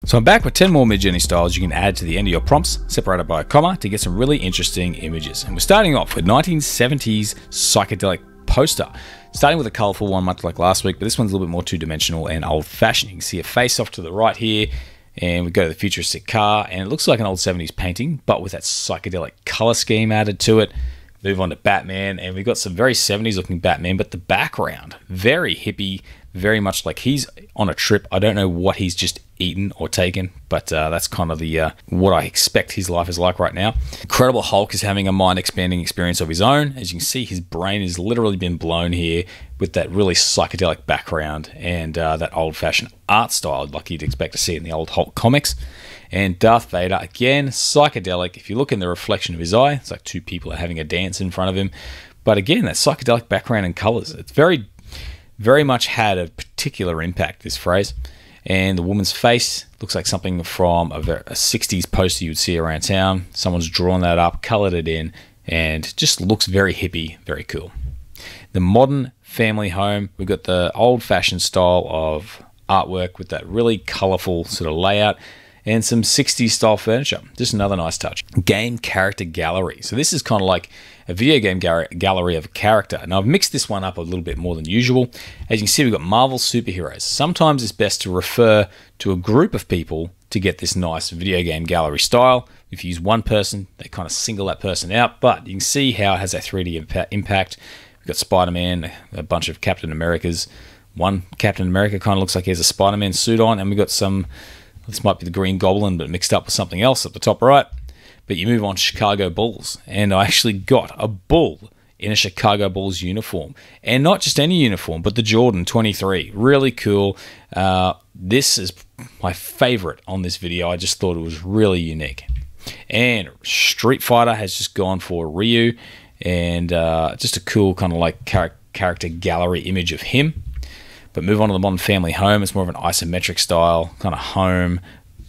So I'm back with 10 more Midjourney styles you can add to the end of your prompts, separated by a comma, to get some really interesting images. And we're starting off with 1970s psychedelic poster. Starting with a colourful one, much like last week, but this one's a little bit more two-dimensional and old-fashioned. You can see a face off to the right here, and we go to the futuristic car, and it looks like an old 70s painting, but with that psychedelic colour scheme added to it. Move on to Batman, and we've got some very 70s looking Batman, but the background, very hippie, very much like he's on a trip. I don't know what he's just eaten or taken, but that's kind of the what I expect his life is like right now. Incredible Hulk is having a mind-expanding experience of his own. As you can see, his brain has literally been blown here with that really psychedelic background and that old-fashioned art style like you'd expect to see in the old Hulk comics. And Darth Vader, again, psychedelic. If you look in the reflection of his eye, it's like two people are having a dance in front of him. But again, that psychedelic background and colors, it's very much had a particular impact, this phrase. And the woman's face looks like something from a 60s poster you'd see around town. Someone's drawn that up, colored it in, and just looks very hippie, very cool. The modern family home, we've got the old-fashioned style of artwork with that really colorful sort of layout and some 60s style furniture. Just another nice touch. Game character gallery. So this is kind of like a video game gallery of a character. Now I've mixed this one up a little bit more than usual. As you can see, we've got Marvel superheroes. Sometimes it's best to refer to a group of people to get this nice video game gallery style. If you use one person, they kind of single that person out, but you can see how it has that 3D impact. We've got Spider-Man, a bunch of Captain Americas. One Captain America kind of looks like he has a Spider-Man suit on, and we've got some, this might be the Green Goblin, but mixed up with something else at the top right. But you move on to Chicago Bulls, and I actually got a bull in a Chicago Bulls uniform. And not just any uniform, but the Jordan 23. Really cool. This is my favorite on this video. I just thought it was really unique. And Street Fighter has just gone for Ryu, and just a cool kind of like character gallery image of him. But move on to the modern family home. It's more of an isometric style kind of home.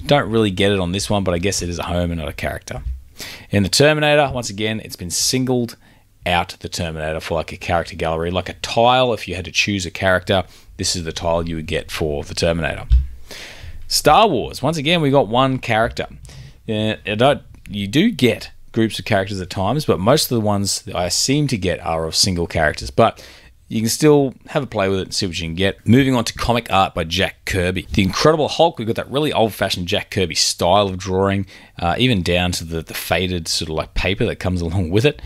Don't really get it on this one, but I guess it is a home and not a character. In the Terminator, once again, it's been singled out, the Terminator, for like a character gallery. Like a tile, if you had to choose a character, this is the tile you would get for the Terminator. Star Wars, once again, we got one character. You do get groups of characters at times, but most of the ones that I seem to get are of single characters. But you can still have a play with it and see what you can get. Moving on to comic art by Jack Kirby. The Incredible Hulk, we've got that really old-fashioned Jack Kirby style of drawing, even down to the faded sort of like paper that comes along with it.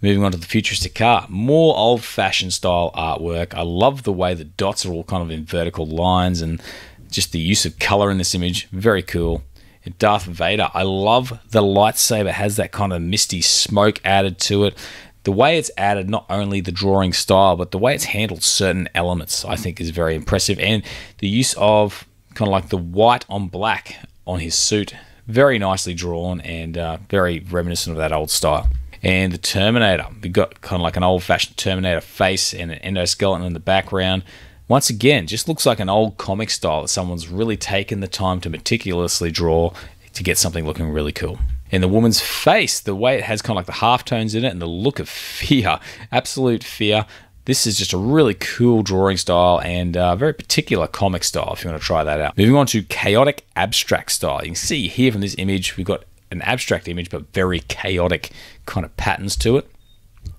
Moving on to the futuristic car, more old-fashioned style artwork. I love the way the dots are all kind of in vertical lines and just the use of color in this image, very cool. And Darth Vader, I love the lightsaber, has that kind of misty smoke added to it. The way it's added, not only the drawing style, but the way it's handled certain elements, I think is very impressive. And the use of kind of like the white on black on his suit, very nicely drawn and very reminiscent of that old style. And the Terminator, we've got kind of like an old-fashioned Terminator face and an endoskeleton in the background. Once again, just looks like an old comic style that someone's really taken the time to meticulously draw to get something looking really cool. And the woman's face, the way it has kind of like the halftones in it and the look of fear, absolute fear. This is just a really cool drawing style and a very particular comic style if you want to try that out. Moving on to chaotic abstract style. You can see here from this image, we've got an abstract image, but very chaotic kind of patterns to it.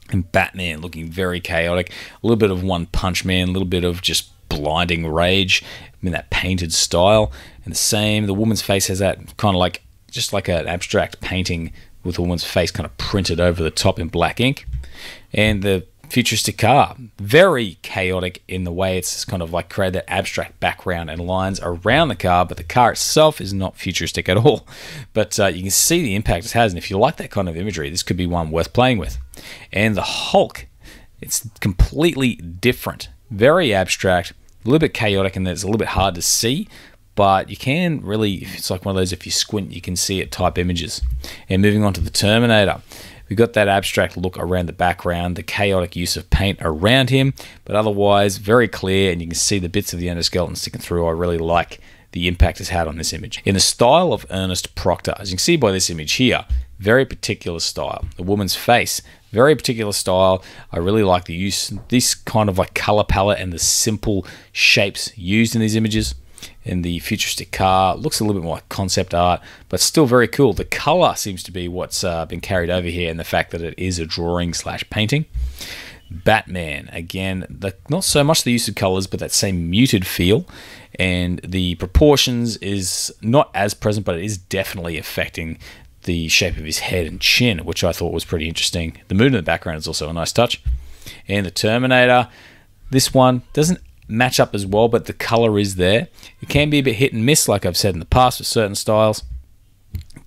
And Batman looking very chaotic. A little bit of One Punch Man, a little bit of just blinding rage in that painted style. And the same, the woman's face has that kind of like, just like an abstract painting with a woman's face kind of printed over the top in black ink. And the futuristic car, very chaotic in the way it's kind of like created that abstract background and lines around the car, but the car itself is not futuristic at all. But you can see the impact it has, and if you like that kind of imagery, this could be one worth playing with. And the Hulk, it's completely different, very abstract, a little bit chaotic, and it's a little bit hard to see, but you can really, it's like one of those, if you squint, you can see it type images. And moving on to the Terminator, we've got that abstract look around the background, the chaotic use of paint around him, but otherwise very clear, and you can see the bits of the endoskeleton sticking through. I really like the impact it's had on this image. In the style of Ernest Proctor, as you can see by this image here, very particular style. The woman's face, very particular style. I really like the use, this kind of like color palette and the simple shapes used in these images. in the futuristic car. Looks a little bit more like concept art, but still very cool. The color seems to be what's been carried over here, and the fact that it is a drawing slash painting. Batman, again, not so much the use of colors, but that same muted feel, and the proportions is not as present, but it is definitely affecting the shape of his head and chin, which I thought was pretty interesting. The moon in the background is also a nice touch. And the Terminator, this one doesn't match up as well, but the color is there. It can be a bit hit and miss, like I've said in the past with certain styles.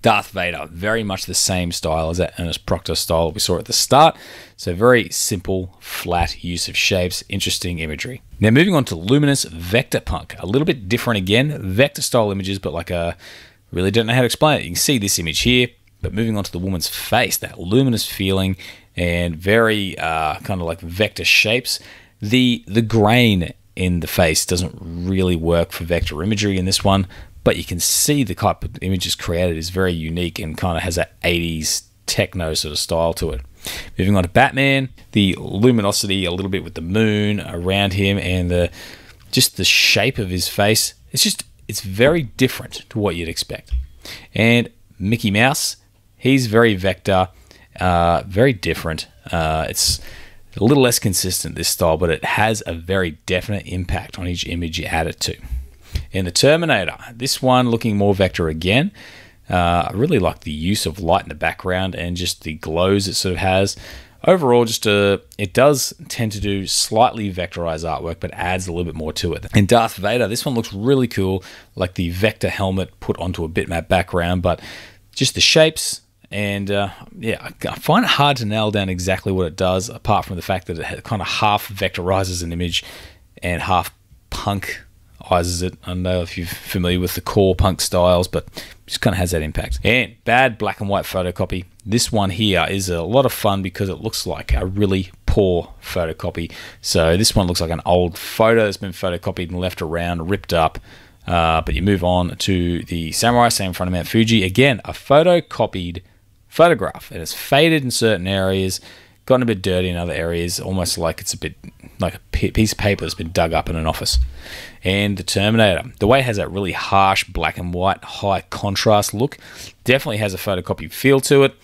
Darth Vader, very much the same style as that Ernest Proctor style we saw at the start. So very simple, flat use of shapes, interesting imagery. Now moving on to Luminous Vectorpunk, a little bit different again, vector style images, but like really don't know how to explain it. You can see this image here, but moving on to the woman's face, that luminous feeling and very kind of like vector shapes. The grain in the face doesn't really work for vector imagery in this one, but you can see the type of images created is very unique and kind of has that 80s techno sort of style to it. Moving on to Batman, the luminosity a little bit with the moon around him and just the shape of his face. It's very different to what you'd expect. And Mickey Mouse, he's very vector, very different. It's a little less consistent, this style, but it has a very definite impact on each image you add it to. And the Terminator, this one looking more vector again. I really like the use of light in the background and just the glows it sort of has. Overall, it does tend to do slightly vectorized artwork, but adds a little bit more to it. And Darth Vader, this one looks really cool, like the vector helmet put onto a bitmap background, but just the shapes. And yeah, I find it hard to nail down exactly what it does, apart from the fact that it kind of half vectorizes an image and half punkizes it. I don't know if you're familiar with the core punk styles, but just kind of has that impact. And bad black and white photocopy. This one here is a lot of fun because it looks like a really poor photocopy. So this one looks like an old photo that's been photocopied and left around, ripped up. But you move on to the Samurai standing in front of Mount Fuji. Again, a photocopied photograph, and it's faded in certain areas, gotten a bit dirty in other areas, almost like it's a bit like a piece of paper that's been dug up in an office. And the Terminator, the way it has that really harsh black and white, high contrast look, definitely has a photocopy feel to it.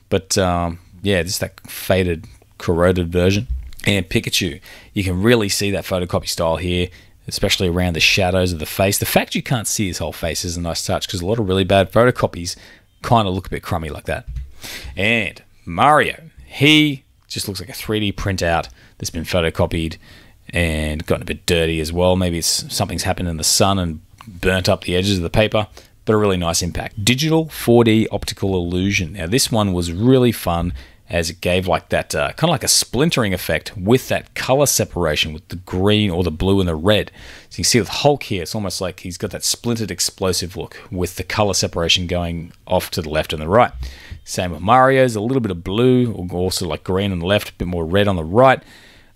But yeah, just that faded, corroded version. And Pikachu, you can really see that photocopy style here, especially around the shadows of the face. The fact you can't see his whole face is a nice touch, because a lot of really bad photocopies kind of look a bit crummy like that. And Mario, he just looks like a 3D printout that's been photocopied and gotten a bit dirty as well. Maybe something's happened in the sun and burnt up the edges of the paper, but a really nice impact. Digital 4D optical illusion. Now this one was really fun, as it gave like that kind of like a splintering effect with that color separation with the green or the blue and the red. So you can see with Hulk here, it's almost like he's got that splintered explosive look with the color separation going off to the left and the right. Same with Mario's, a little bit of blue, or also like green on the left, a bit more red on the right.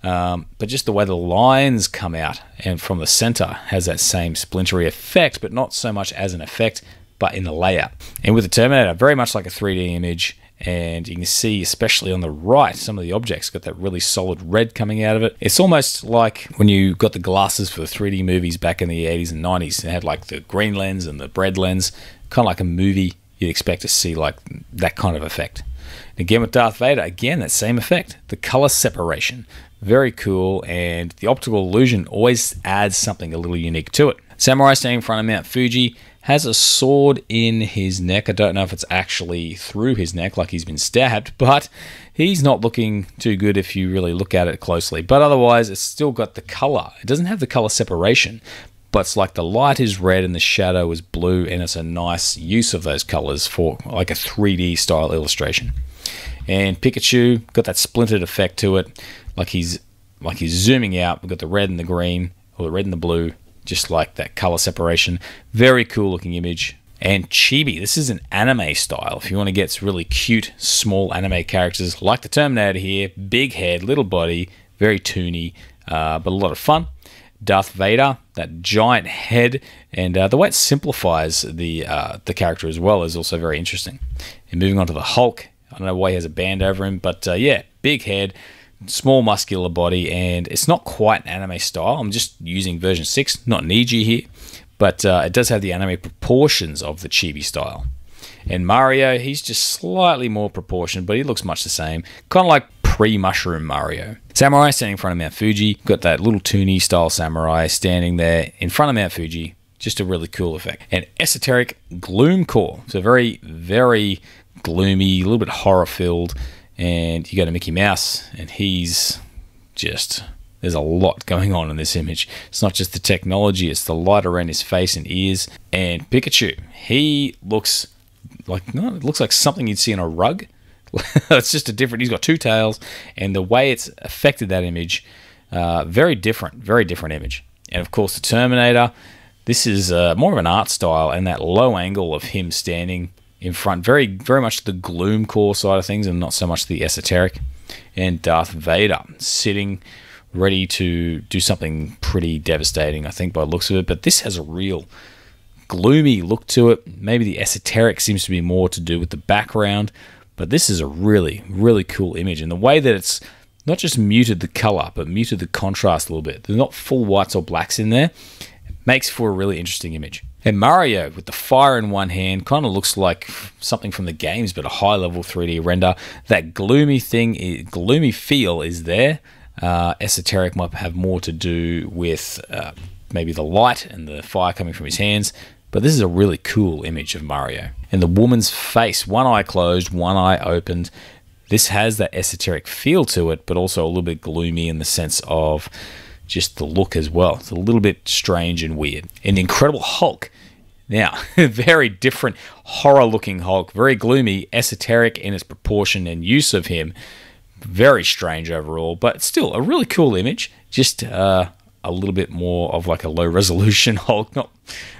But just the way the lines come out and from the center has that same splintery effect, but not so much as an effect, but in the layout. And with the Terminator, very much like a 3D image. And you can see, especially on the right, some of the objects got that really solid red coming out of it. It's almost like when you got the glasses for the 3D movies back in the 80s and 90s. They had like the green lens and the red lens, kind of like a movie. You'd expect to see like that kind of effect. And again with Darth Vader, again, that same effect. The color separation, very cool. And the optical illusion always adds something a little unique to it. Samurai standing in front of Mount Fuji, has a sword in his neck. I don't know if it's actually through his neck like he's been stabbed, but he's not looking too good if you really look at it closely. But otherwise, it's still got the color. It doesn't have the color separation, but it's like the light is red and the shadow is blue, and it's a nice use of those colors for like a 3D style illustration. And Pikachu, got that splintered effect to it, like he's zooming out. We've got the red and the green, or the red and the blue, just like that color separation. Very cool looking image. And Chibi, this is an anime style. If you want to get really cute, small anime characters like the Terminator here, big head, little body, very toony, but a lot of fun. Darth Vader, that giant head, and the way it simplifies the character as well is also very interesting. And moving on to the Hulk, I don't know why he has a band over him, but yeah, big head, small muscular body, and it's not quite an anime style. I'm just using version 6, not Niji here, but it does have the anime proportions of the chibi style. And Mario, he's just slightly more proportioned, but he looks much the same. Kind of like pre-Mushroom Mario. Samurai standing in front of Mount Fuji. Got that little Toonie style samurai standing there in front of Mount Fuji. Just a really cool effect. And Esoteric Gloom Core. So very, very gloomy, a little bit horror-filled. And you got a Mickey Mouse, and he's just... There's a lot going on in this image. It's not just the technology, it's the light around his face and ears. And Pikachu, he looks like, no, it looks like something you'd see on a rug. It's just a different, he's got two tails, and the way it's affected that image, very different image. And of course the Terminator, this is more of an art style, and that low angle of him standing in front, very, very much the gloom core side of things and not so much the esoteric. And Darth Vader sitting ready to do something pretty devastating, I think, by the looks of it. But this has a real gloomy look to it. Maybe the esoteric seems to be more to do with the background, but this is a really, really cool image. And the way that it's not just muted the color, but muted the contrast a little bit. There's not full whites or blacks in there. It makes for a really interesting image. And Mario, with the fire in one hand, kind of looks like something from the games, but a high-level 3D render. That gloomy thing, gloomy feel is there. Esoteric might have more to do with maybe the light and the fire coming from his hands. But this is a really cool image of Mario. And the woman's face, one eye closed, one eye opened. This has that esoteric feel to it, but also a little bit gloomy in the sense of just the look as well. It's a little bit strange and weird. And the Incredible Hulk. Now, very different horror-looking Hulk. Very gloomy, esoteric in its proportion and use of him. Very strange overall, but still a really cool image. Just a little bit more of like a low-resolution Hulk. Not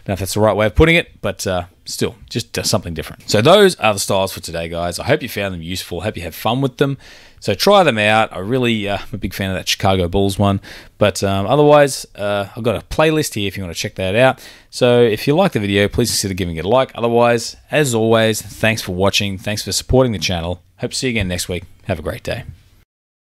know if that's the right way of putting it, but still, just something different. So those are the styles for today, guys. I hope you found them useful. Hope you have fun with them. So try them out. I really am a big fan of that Chicago Bulls one. But otherwise, I've got a playlist here if you want to check that out. So if you like the video, please consider giving it a like. Otherwise, as always, thanks for watching. Thanks for supporting the channel. Hope to see you again next week. Have a great day.